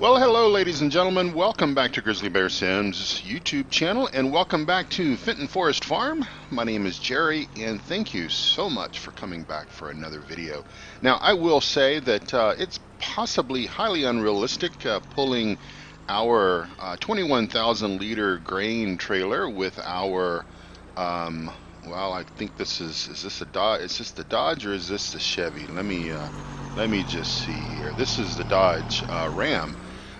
Well, hello, ladies and gentlemen. Welcome back to Grizzly Bear Sims YouTube channel, and welcome back to Fenton Forest Farm. My name is Jerry, and thank you so much for coming back for another video. Now, I will say that it's possibly highly unrealistic pulling our 21,000 liter grain trailer with our well, I think this is this a Dodge? Is this the Dodge or is this the Chevy? Let me just see here. This is the Dodge Ram.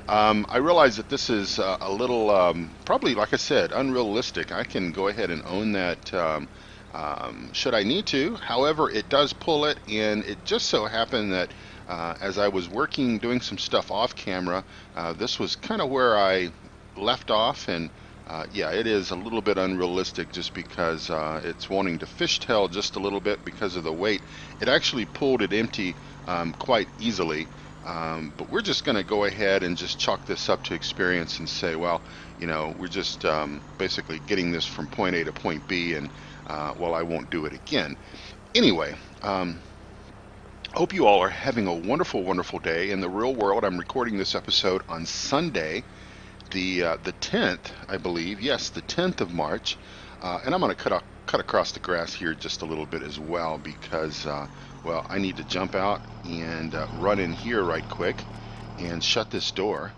I realize that this is a little, probably, like I said, unrealistic. I can go ahead and own that should I need to. However, it does pull it, and it just so happened that as I was working, doing some stuff off camera, this was kind of where I left off, and yeah, it is a little bit unrealistic just because it's wanting to fishtail just a little bit because of the weight. It actually pulled it empty quite easily. But we're just going to go ahead and just chalk this up to experience and say, well, you know, we're just basically getting this from point A to point B, and well, I won't do it again. Anyway, hope you all are having a wonderful, wonderful day. In the real world, I'm recording this episode on Sunday, the 10th, I believe. Yes, the 10th of March. And I'm going to cut across the grass here just a little bit as well because well, I need to jump out and run in here right quick and shut this door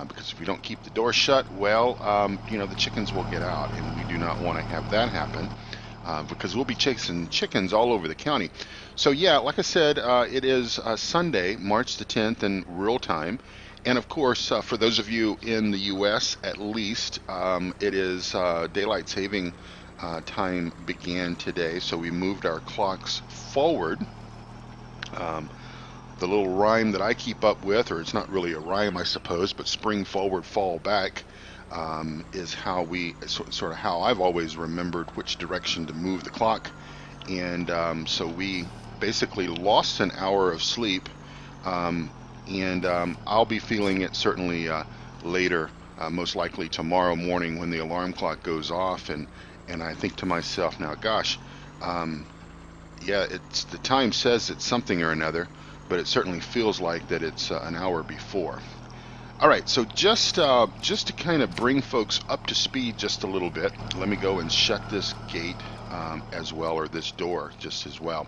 because if we don't keep the door shut, well, you know, the chickens will get out, and we do not want to have that happen because we'll be chasing chickens all over the county. So yeah, like I said, it is Sunday, March the 10th in real time. And of course, for those of you in the U.S. at least, it is daylight saving time began today, so we moved our clocks forward. The little rhyme that I keep up with, or it's not really a rhyme, I suppose, but spring forward, fall back, is how we sort of how I've always remembered which direction to move the clock. And so we basically lost an hour of sleep, and I'll be feeling it certainly later, most likely tomorrow morning when the alarm clock goes off, and I think to myself, now, gosh, yeah, it's the time says it's something or another, but it certainly feels like that it's an hour before. All right, so just to kind of bring folks up to speed just a little bit, let me go and shut this gate as well, or this door just as well.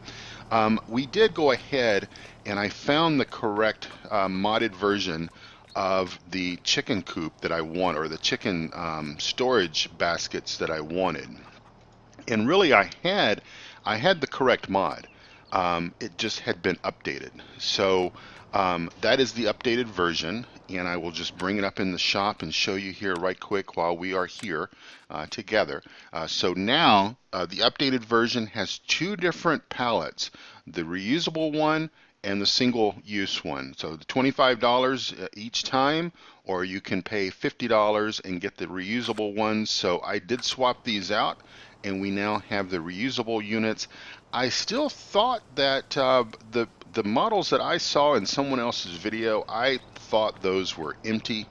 We did go ahead and I found the correct modded version of the chicken coop that I want, or the chicken storage baskets that I wanted. And really I had the correct mod. It just had been updated. So that is the updated version, and I will just bring it up in the shop and show you here right quick while we are here together. So now the updated version has two different pallets, the reusable one and the single-use one. So the $25 each time, or you can pay $50 and get the reusable ones. So I did swap these out, and we now have the reusable units. I still thought that the models that I saw in someone else's video, I thought those were empty,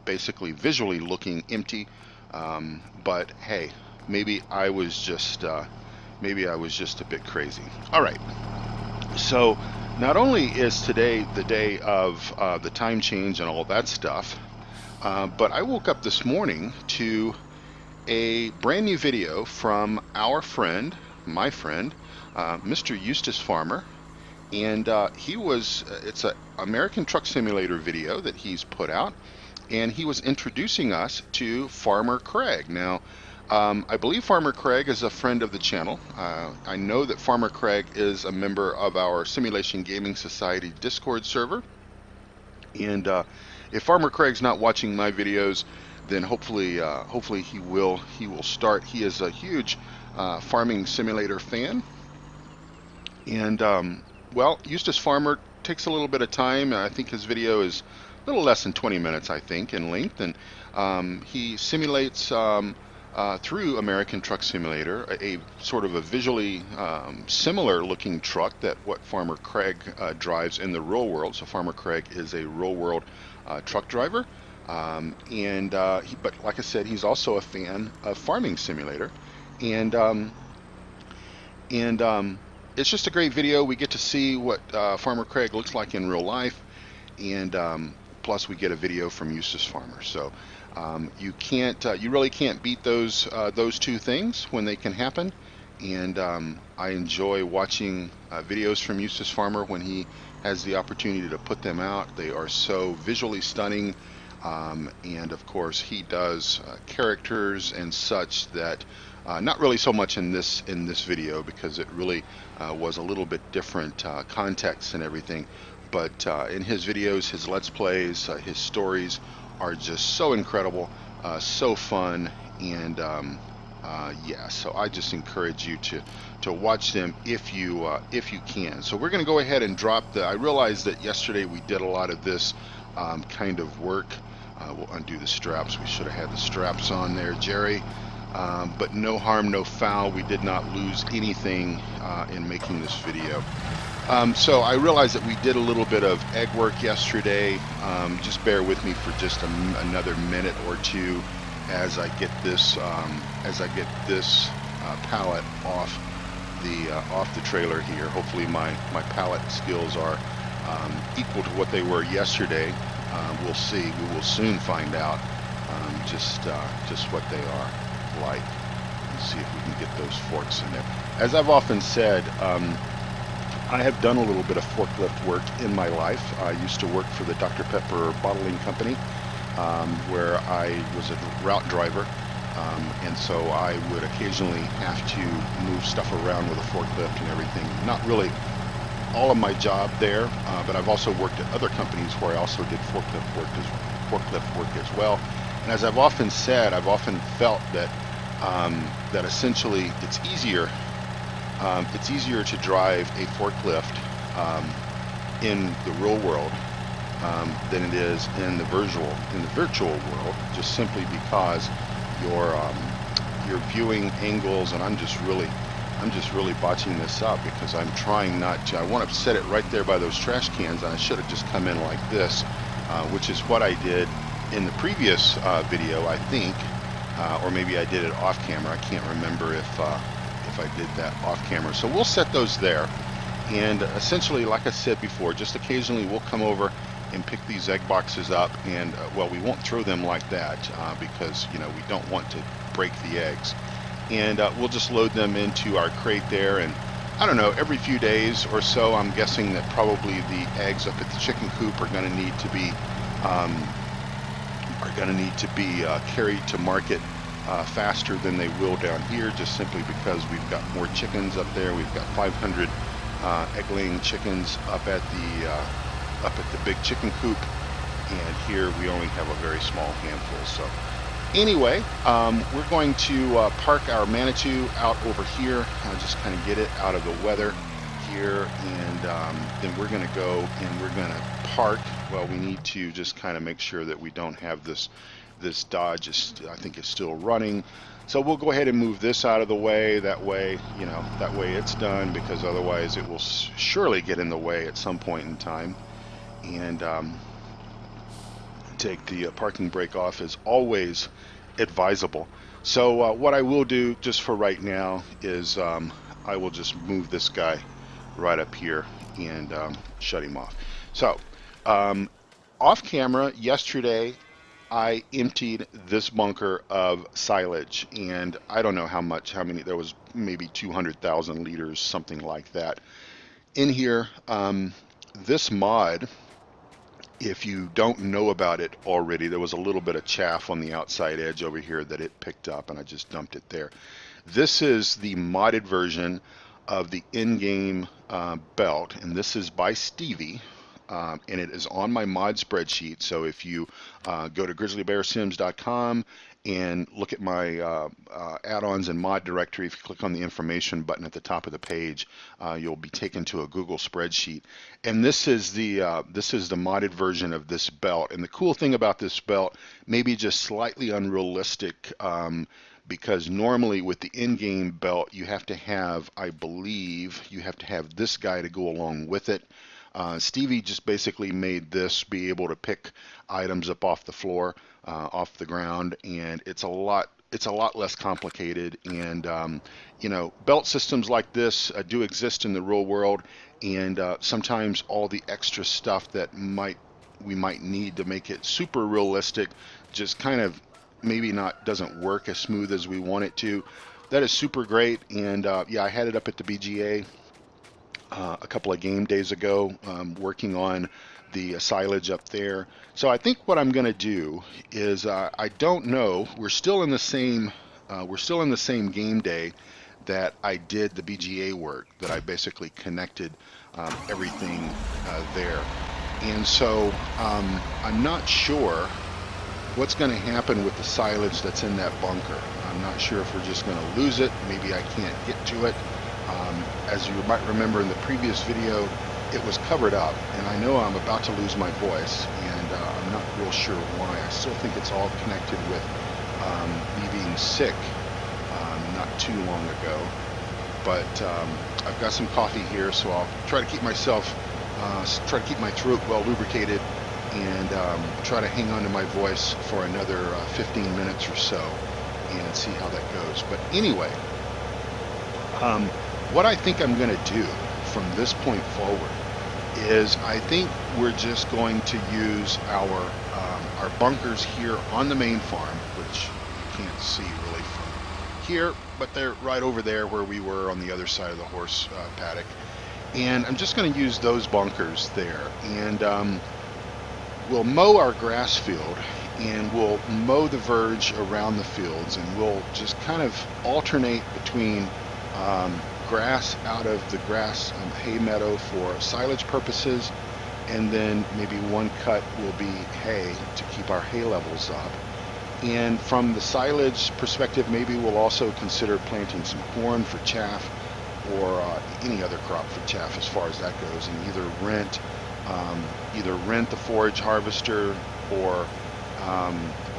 basically visually looking empty. But hey, maybe I was just a bit crazy. All right. So not only is today the day of the time change and all that stuff, but I woke up this morning to a brand new video from our friend, my friend, Mr. Eustace Pharmer, and it's an American Truck Simulator video that he's put out, and he was introducing us to Farmer Craig. Now, I believe Farmer Craig is a friend of the channel. I know that Farmer Craig is a member of our Simulation Gaming Society Discord server, and if Farmer Craig's not watching my videos, then hopefully he will start. He is a huge farming simulator fan, and well, Eustace Pharmer takes a little bit of time. I think his video is a little less than 20 minutes, I think, in length, and he simulates through American Truck Simulator a sort of a visually similar looking truck that what Farmer Craig drives in the real world. So Farmer Craig is a real world truck driver. But like I said, he's also a fan of Farming Simulator, and it's just a great video. We get to see what Farmer Craig looks like in real life, and plus we get a video from Eustace Pharmer. So you really can't beat those two things when they can happen. And I enjoy watching videos from Eustace Pharmer when he has the opportunity to put them out. They are so visually stunning. And of course, he does characters and such that not really so much in this video because it really was a little bit different context and everything. But in his videos, his Let's Plays, his stories are just so incredible, so fun, and yeah. So I just encourage you to watch them if you can. So we're going to go ahead and drop the. I realized that yesterday we did a lot of this kind of work. We'll undo the straps. We should have had the straps on there, Jerry. But no harm, no foul. We did not lose anything in making this video. So I realized that we did a little bit of egg work yesterday. Just bear with me for just another minute or two as I get this pallet off the trailer here. Hopefully my pallet skills are equal to what they were yesterday. We'll see. We will soon find out just what they are like. Let's see if we can get those forks in there. As I've often said, I have done a little bit of forklift work in my life. I used to work for the Dr. Pepper bottling company, where I was a route driver, and so I would occasionally have to move stuff around with a forklift and everything. Not really all of my job there, but I've also worked at other companies where I also did forklift work as well. And as I've often said, I've often felt that that essentially it's easier to drive a forklift in the real world than it is in the virtual world, just simply because your viewing angles, and I'm just really botching this up because I'm trying not to. I want to set it right there by those trash cans, and I should have just come in like this, which is what I did in the previous video, I think, or maybe I did it off camera. I can't remember if I did that off camera. So we'll set those there, and essentially, like I said before, just occasionally we'll come over and pick these egg boxes up, and well, we won't throw them like that because we don't want to break the eggs, and we'll just load them into our crate there. And I don't know, every few days or so, I'm guessing that probably the eggs up at the chicken coop are going to need to be carried to market faster than they will down here, just simply because we've got more chickens up there. We've got 500 egg-laying chickens up at the big chicken coop, and here we only have a very small handful. So anyway, we're going to park our Manitou out over here, just kind of get it out of the weather here, and then we're going to go and we're going to park. Well, we need to just kind of make sure that we don't have this Dodge I think is still running. So we'll go ahead and move this out of the way. That way it's done, because otherwise it will surely get in the way at some point in time. And take the parking brake off is always advisable. So what I will do just for right now is I will just move this guy right up here and shut him off. So off camera yesterday, I emptied this bunker of silage, and I don't know how many, there was maybe 200,000 liters, something like that, in here. This mod, if you don't know about it already, there was a little bit of chaff on the outside edge over here that it picked up, and I just dumped it there. This is the modded version of the in-game belt, and this is by Stevie. And it is on my mod spreadsheet. So if you go to grizzlybearsims.com and look at my add-ons and mod directory, if you click on the information button at the top of the page, you'll be taken to a Google spreadsheet. And this is the modded version of this belt. And the cool thing about this belt, maybe just slightly unrealistic, because normally with the in-game belt, you have to have, I believe, you have to have this guy to go along with it. Stevie just basically made this be able to pick items up off the floor, off the ground, and it's a lot less complicated. And belt systems like this do exist in the real world, and sometimes all the extra stuff that might we might need to make it super realistic, just kind of maybe not doesn't work as smooth as we want it to, that is super great. And yeah, I had it up at the BGA a couple of game days ago, working on the silage up there. So I think what I'm going to do is I don't know. We're still in the same game day that I did the BGA work. That I basically connected everything there, and so I'm not sure what's going to happen with the silage that's in that bunker. I'm not sure if we're just going to lose it. Maybe I can't get to it. As you might remember in the previous video, it was covered up, and I know I'm about to lose my voice, and I'm not real sure why. I still think it's all connected with me being sick not too long ago. But I've got some coffee here, so I'll try to keep my throat well lubricated, and try to hang on to my voice for another 15 minutes or so and see how that goes. But anyway, what I think I'm going to do from this point forward is I think we're just going to use our bunkers here on the main farm, which you can't see really from here, but they're right over there where we were on the other side of the horse paddock. And I'm just going to use those bunkers there, and we'll mow our grass field, and we'll mow the verge around the fields, and we'll just kind of alternate between grass out of the grass hay meadow for silage purposes, and then maybe one cut will be hay to keep our hay levels up. And from the silage perspective, maybe we'll also consider planting some corn for chaff, or any other crop for chaff as far as that goes, and either rent the forage harvester, or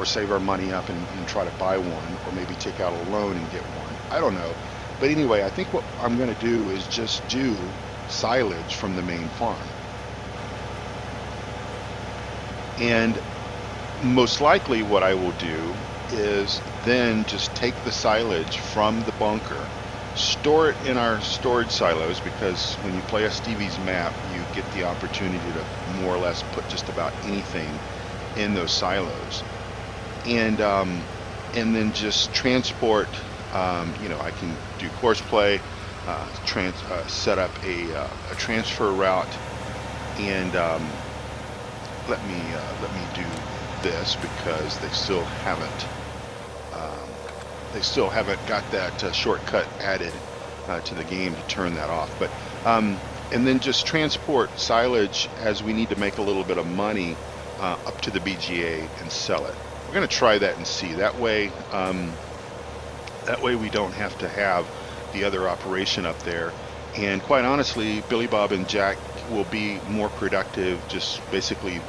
save our money up and try to buy one, or maybe take out a loan and get one. I don't know. But anyway, I think what I'm going to do is just do silage from the main farm. And most likely what I will do is then just take the silage from the bunker, store it in our storage silos, because when you play a Stevie's map, you get the opportunity to more or less put just about anything in those silos. And then just transport, I can do course play, set up a transfer route, and let me do this, because they still haven't got that shortcut added to the game to turn that off. But and then just transport silage as we need to make a little bit of money up to the BGA and sell it. We're going to try that and see. That way we don't have to have the other operation up there. And quite honestly, Billy Bob and Jack will be more productive just basically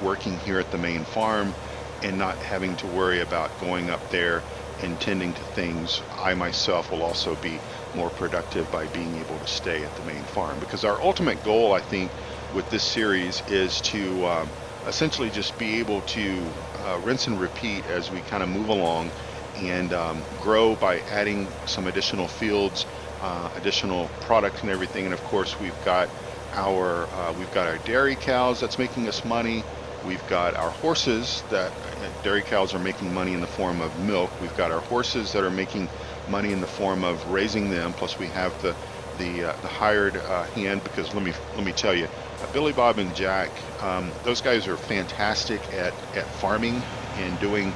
working here at the main farm and not having to worry about going up there and tending to things. I myself will also be more productive by being able to stay at the main farm, because our ultimate goal, I think, with this series is to essentially just be able to rinse and repeat as we kind of move along, and grow by adding some additional fields, additional product and everything. And of course, we've got our dairy cows that's making us money. We've got our horses that dairy cows are making money in the form of milk. We've got our horses that are making money in the form of raising them. Plus, we have the hired hand, because let me tell you, Billy Bob and Jack, those guys are fantastic at farming and doing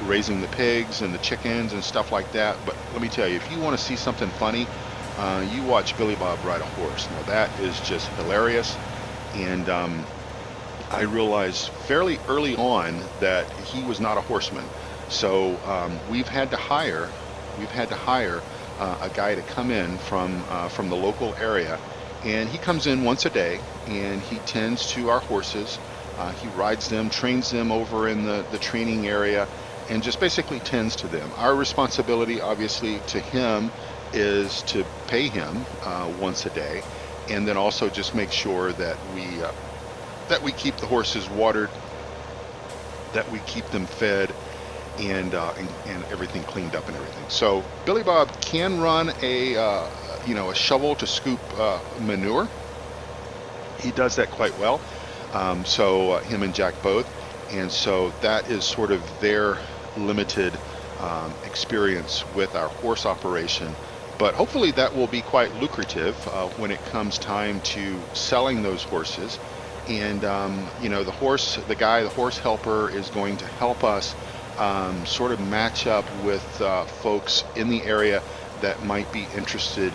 raising the pigs and the chickens and stuff like that. But let me tell you, if you want to see something funny, you watch Billy Bob ride a horse. Now that is just hilarious. And I realized fairly early on that he was not a horseman. So we've had to hire a guy to come in from the local area, and he comes in once a day and he tends to our horses. He rides them, trains them over in the training area, and just basically tends to them. Our responsibility, obviously, to him is to pay him once a day, and then also just make sure that we keep the horses watered, that we keep them fed, and everything cleaned up and everything. So Billy Bob can run a shovel to scoop manure. He does that quite well. So him and Jack both. And so that is sort of their limited experience with our horse operation. But hopefully that will be quite lucrative when it comes time to selling those horses. And the horse helper is going to help us sort of match up with folks in the area that might be interested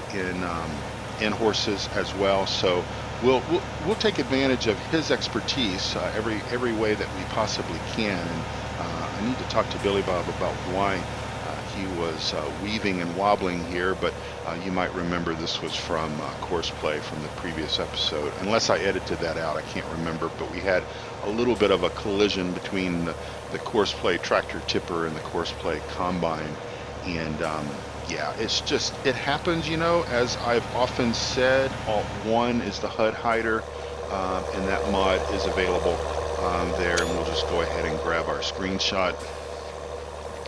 in horses as well. So we'll take advantage of his expertise every way that we possibly can. And I need to talk to Billy Bob about why he was weaving and wobbling here, but you might remember this was from Courseplay from the previous episode. Unless I edited that out, I can't remember, but we had a little bit of a collision between the Courseplay tractor tipper and the Courseplay combine. And yeah, it happens, as I've often said. Alt 1 is the HUD hider, and that mod is available there. And we'll just go ahead and grab our screenshot,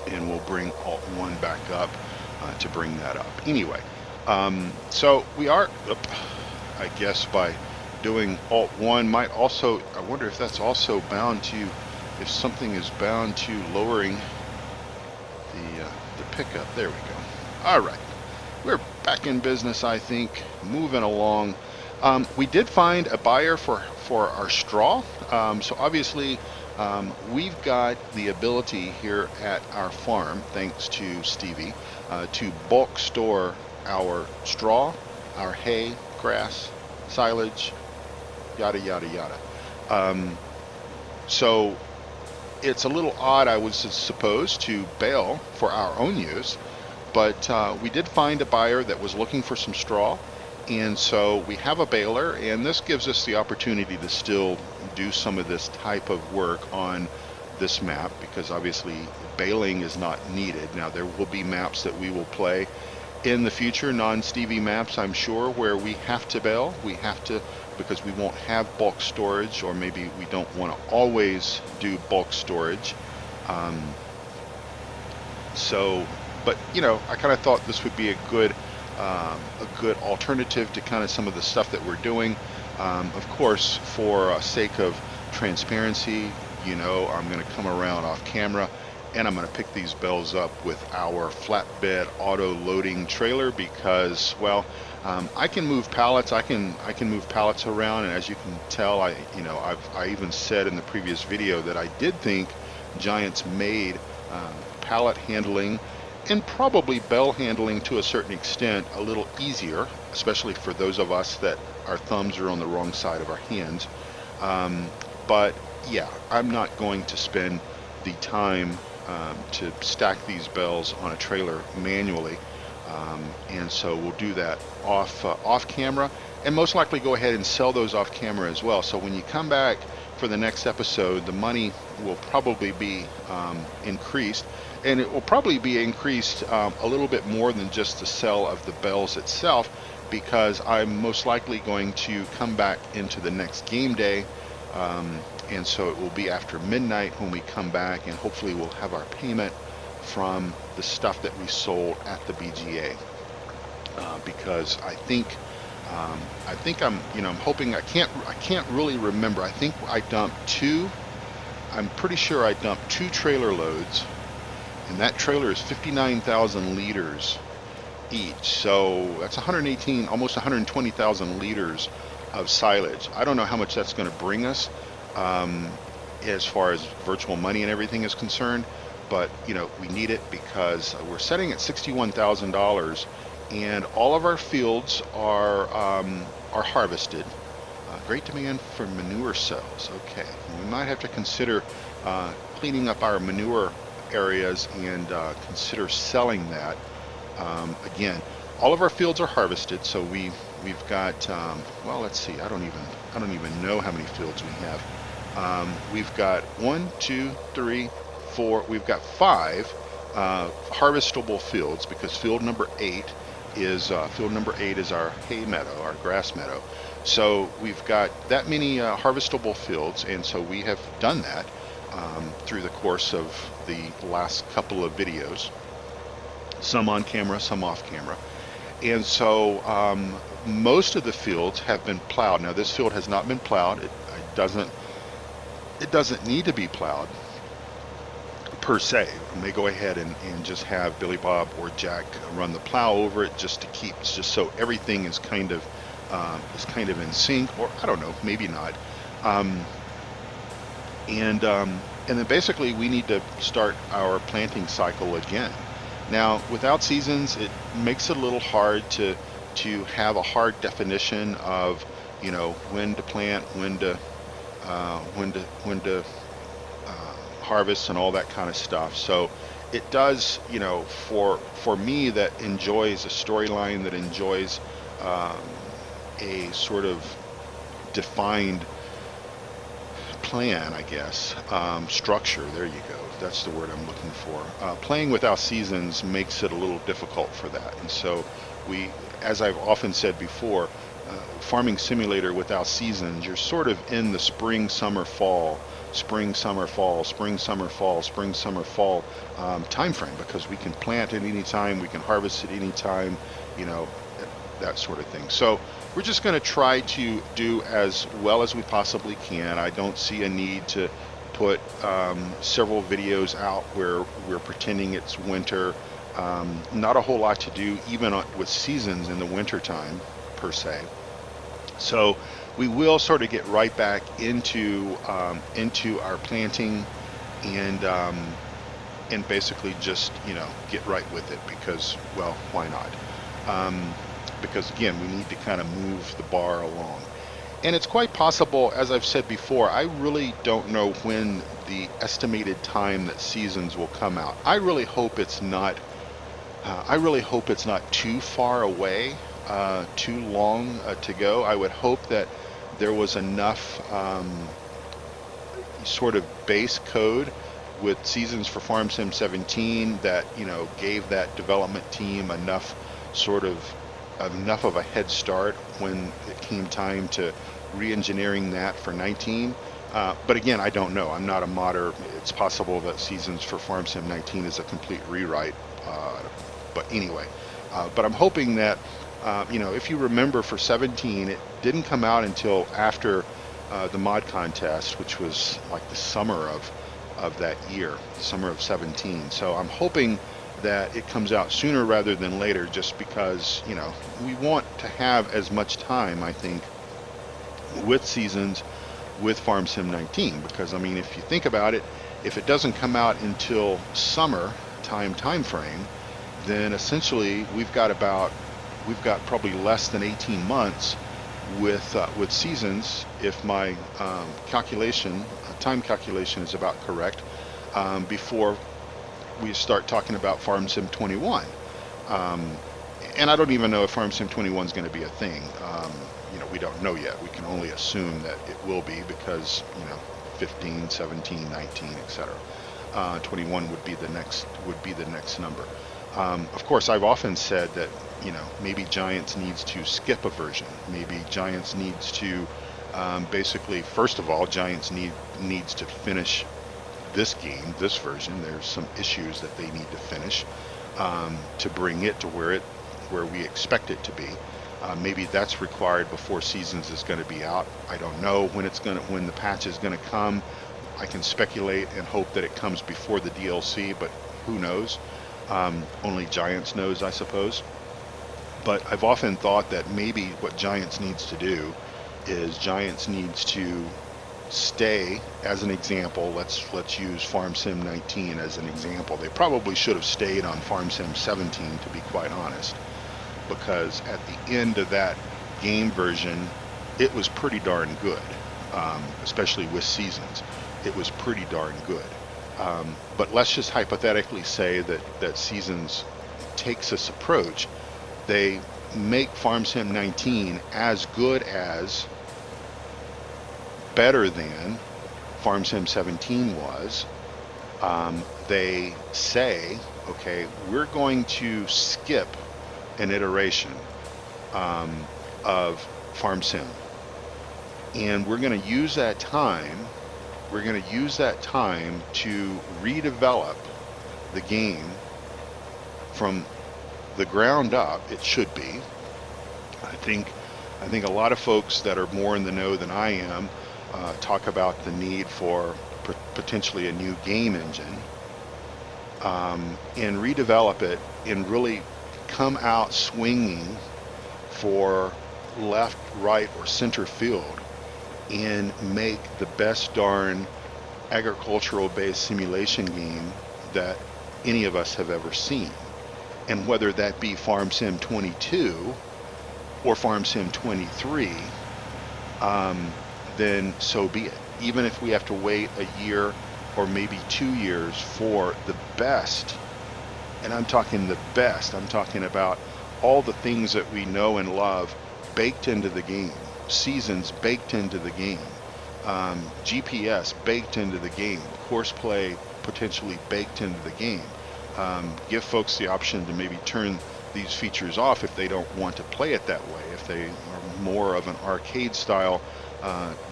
and we'll bring Alt 1 back up to bring that up. Anyway, so we are, I guess by doing Alt 1 might also, I wonder if that's also bound to, if something is bound to lowering the pickup. There we go. All right, we're back in business, I think, moving along. We did find a buyer for our straw. So obviously we've got the ability here at our farm, thanks to Stevie, to bulk store our straw, our hay, grass, silage, yada, yada, yada. So it's a little odd, I would suppose, to bale for our own use, but we did find a buyer that was looking for some straw. And so we have a baler, and this gives us the opportunity to still do some of this type of work on this map, because obviously baling is not needed. Now there will be maps that we will play in the future, non-Stevie maps, I'm sure, where we have to bale. We have to, because we won't have bulk storage, or maybe we don't want to always do bulk storage. But I kind of thought this would be a good alternative to kind of some of the stuff that we're doing. Of course, for sake of transparency, I'm going to come around off camera, and I'm going to pick these bells up with our flatbed auto loading trailer, because, well, I can move pallets. I can move pallets around, and as you can tell, I even said in the previous video that I did think Giants made pallet handling and probably bell handling to a certain extent a little easier, especially for those of us that our thumbs are on the wrong side of our hands. But yeah, I'm not going to spend the time to stack these bells on a trailer manually, and so we'll do that off camera, and most likely go ahead and sell those off camera as well. So when you come back for the next episode, the money will probably be increased. And it will probably be increased a little bit more than just the sale of the bells itself, because I'm most likely going to come back into the next game day, and so it will be after midnight when we come back, and hopefully we'll have our payment from the stuff that we sold at the BGA. Because I think I'm hoping, I can't really remember. I think I dumped two. I'm pretty sure I dumped 2 trailer loads. And that trailer is 59,000 liters each. So that's 118, almost 120,000 liters of silage. I don't know how much that's going to bring us as far as virtual money and everything is concerned. But, we need it because we're setting at $61,000, and all of our fields are harvested. Great demand for manure cells. Okay, we might have to consider cleaning up our manure areas and consider selling that. Again, all of our fields are harvested, so we've got well, let's see, I don't even know how many fields we have. We've got 1, 2, 3, 4, we've got 5 harvestable fields, because field number 8 is our hay meadow, our grass meadow. So we've got that many harvestable fields, and so we have done that through the course of the last couple of videos, some on camera, some off camera. And so most of the fields have been plowed. Now this field has not been plowed. I doesn't need to be plowed per se. You may go ahead and just have Billy Bob or Jack run the plow over it just so everything is kind of in sync, or I don't know, maybe not. Um, and then basically we need to start our planting cycle again. Now, without seasons, it makes it a little hard to have a hard definition of, when to plant, when to harvest, and all that kind of stuff. So it does, for me that enjoys a storyline, that enjoys um, a sort of defined plan, I guess, structure. There you go. That's the word I'm looking for. Playing without seasons makes it a little difficult for that. And so as I've often said before, farming simulator without seasons, you're sort of in the spring, summer, fall, spring, summer, fall, spring, summer, fall, spring, summer, fall time frame, because we can plant at any time, we can harvest at any time, you know, that sort of thing. So we're just going to try to do as well as we possibly can. I don't see a need to put several videos out where we're pretending it's winter. Not a whole lot to do even with seasons in the winter time per se. So we will sort of get right back into our planting and basically just, you know, get right with it, because, well, why not? Because again, we need to kind of move the bar along. And it's quite possible, as I've said before, I really don't know when the estimated time that seasons will come out. I really hope it's not too far away, too long to go. I would hope that there was enough sort of base code with Seasons for Farm Sim 17 that, you know, gave that development team enough of a head start when it came time to re-engineering that for 19. But again, I don't know. I'm not a modder. It's possible that Seasons for Farm Sim 19 is a complete rewrite. But anyway, but I'm hoping that, you know, if you remember for 17, it didn't come out until after the mod contest, which was like the summer of that year, summer of 17. So I'm hoping that it comes out sooner rather than later, just because, you know, we want to have as much time, I think, with Seasons with Farm Sim 19, because I mean, if you think about it, if it doesn't come out until summer time frame, then essentially we've got probably less than 18 months with Seasons, if my time calculation is about correct, before we start talking about Farm Sim 21. And I don't even know if Farm Sim 21 is going to be a thing. You know, we don't know yet. We can only assume that it will be, because, you know, 15, 17, 19, etc. 21 would be the next number. Of course, I've often said that, you know, maybe Giants needs to skip a version. Maybe Giants needs to basically, first of all, Giants needs to finish this game, this version. There's some issues that they need to finish to bring it to where we expect it to be. Maybe that's required before Seasons is going to be out. I don't know when the patch is going to come. I can speculate and hope that it comes before the DLC, but who knows? Only Giants knows, I suppose. But I've often thought that maybe what Giants needs to do is Giants needs to stay, as an example, let's use Farm Sim 19 as an example. They probably should have stayed on Farm Sim 17, to be quite honest, because at the end of that game version, it was pretty darn good, especially with Seasons. It was pretty darn good. But let's just hypothetically say that Seasons takes this approach. They make Farm Sim 19 as good as, better than Farm Sim 17 was. They say, okay, we're going to skip an iteration of Farm Sim, and we're going to use that time to redevelop the game from the ground up. It should be. I think a lot of folks that are more in the know than I am talk about the need for potentially a new game engine, and redevelop it and really come out swinging for left, right, or center field and make the best darn agricultural based simulation game that any of us have ever seen. And whether that be Farm Sim 22 or Farm Sim 23, then so be it. Even if we have to wait a year or maybe 2 years for the best, and I'm talking the best, I'm talking about all the things that we know and love baked into the game, seasons baked into the game, GPS baked into the game, courseplay potentially baked into the game. Give folks the option to maybe turn these features off if they don't want to play it that way. If they are more of an arcade style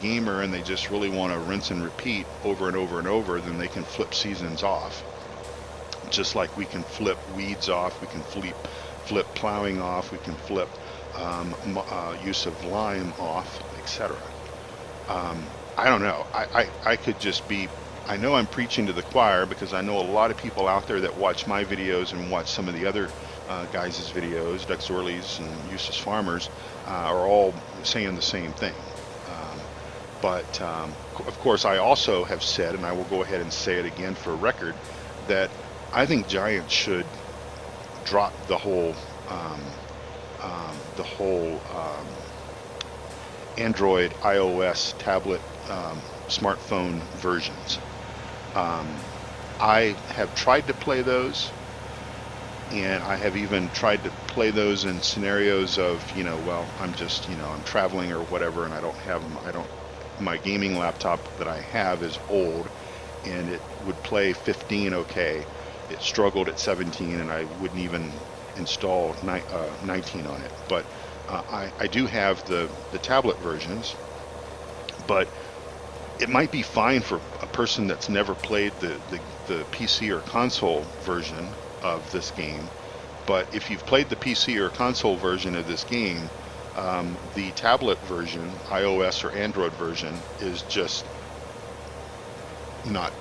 gamer and they just really want to rinse and repeat over and over and over, then they can flip seasons off. Just like we can flip weeds off, we can flip plowing off, we can flip use of lime off, etc. I don't know. I could just be, I know I'm preaching to the choir because I know a lot of people out there that watch my videos and watch some of the other guys' videos, Duckzorly's and Eustace Pharmer's, are all saying the same thing. But of course, I also have said, and I will go ahead and say it again for record, that I think Giant should drop the whole Android, iOS, tablet, smartphone versions. I have tried to play those, and I have even tried to play those in scenarios of, well, I'm just, I'm traveling or whatever, and I don't have my gaming laptop that I have is old, and it would play 15 okay. It struggled at 17, and I wouldn't even install 19 on it. But I do have the tablet versions, but it might be fine for a person that's never played the PC or console version of this game. But if you've played the PC or console version of this game, the tablet version, iOS or Android version, is just not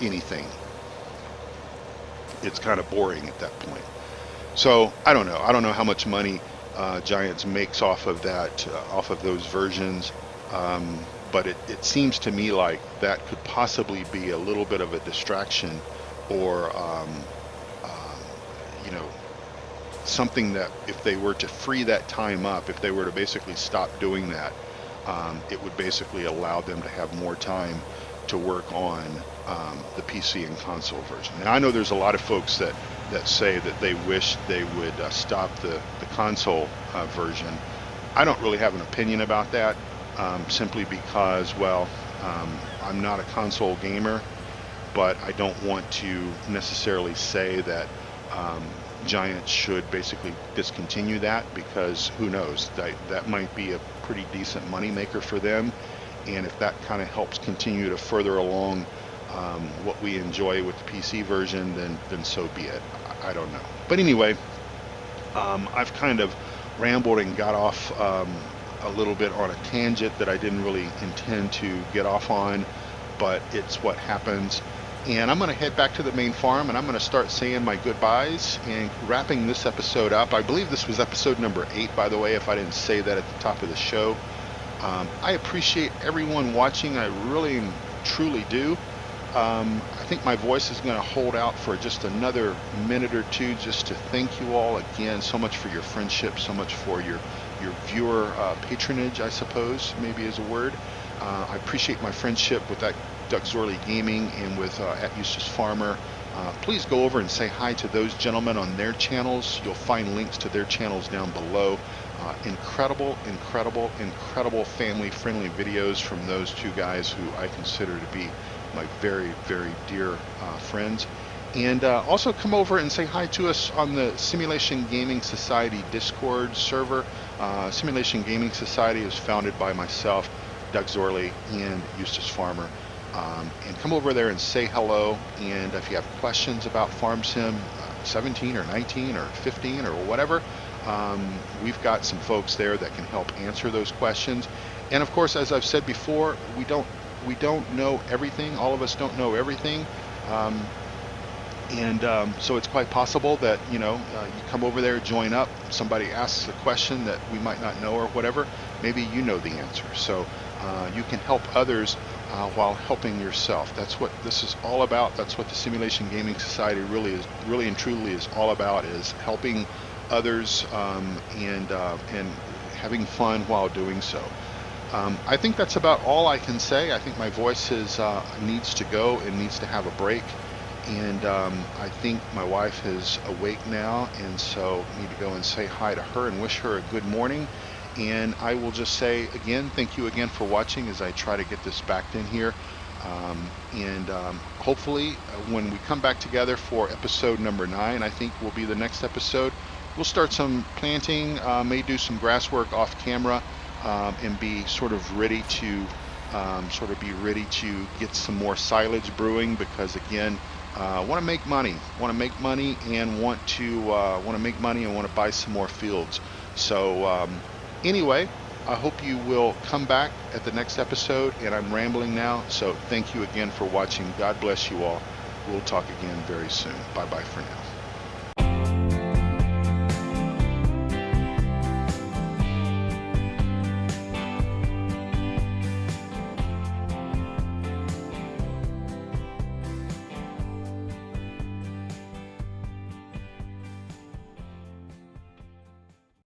anything. It's kind of boring at that point. So I don't know. I don't know how much money Giants makes off of that, off of those versions. But it seems to me like that could possibly be a little bit of a distraction, or something that if they were to free that time up, if they were to basically stop doing that, it would basically allow them to have more time to work on the PC and console version. Now I know there's a lot of folks that say that they wish they would stop the console version. I don't really have an opinion about that, simply because, well, I'm not a console gamer, but I don't want to necessarily say that Giant should basically discontinue that, because who knows, that might be a pretty decent money maker for them, and if that kind of helps continue to further along what we enjoy with the PC version, then so be it. I don't know. But anyway, I've kind of rambled and got off a little bit on a tangent that I didn't really intend to get off on, but it's what happens. And I'm going to head back to the main farm, and I'm going to start saying my goodbyes and wrapping this episode up. I believe this was episode number 8, by the way, if I didn't say that at the top of the show. I appreciate everyone watching. I really and truly do. I think my voice is going to hold out for just another minute or two, just to thank you all again so much for your friendship, so much for your viewer patronage, I suppose, maybe is a word. I appreciate my friendship with that Duckzorly Gaming and with at Eustace Pharmer. Please go over and say hi to those gentlemen on their channels. You'll find links to their channels down below. Incredible family-friendly videos from those two guys who I consider to be my very, very dear friends. And also come over and say hi to us on the Simulation Gaming Society Discord server. Simulation Gaming Society is founded by myself, Duckzorly, and Eustace Pharmer. And come over there and say hello. And if you have questions about Farm Sim 17 or 19 or 15 or whatever, We've got some folks there that can help answer those questions. And of course, as I've said before, we don't know everything. All of us don't know everything. Um, and so it's quite possible that you come over there, join up, somebody asks a question that we might not know or whatever, maybe you know the answer. So you can help others while helping yourself. That's what this is all about. That's what the Simulation Gaming Society really and truly is all about, is helping others, and having fun while doing so. I think that's about all I can say. I think my voice needs to go and needs to have a break. And I think my wife is awake now, and so I need to go and say hi to her and wish her a good morning. And I will just say again, thank you again for watching as I try to get this backed in here. And hopefully when we come back together for episode number 9, I think will be the next episode, we'll start some planting, may do some grass work off camera, and be sort of ready to get some more silage brewing, because again, want to make money, and want to buy some more fields. So anyway, I hope you will come back at the next episode, and I'm rambling now, so thank you again for watching. God bless you all. We'll talk again very soon. Bye bye for now.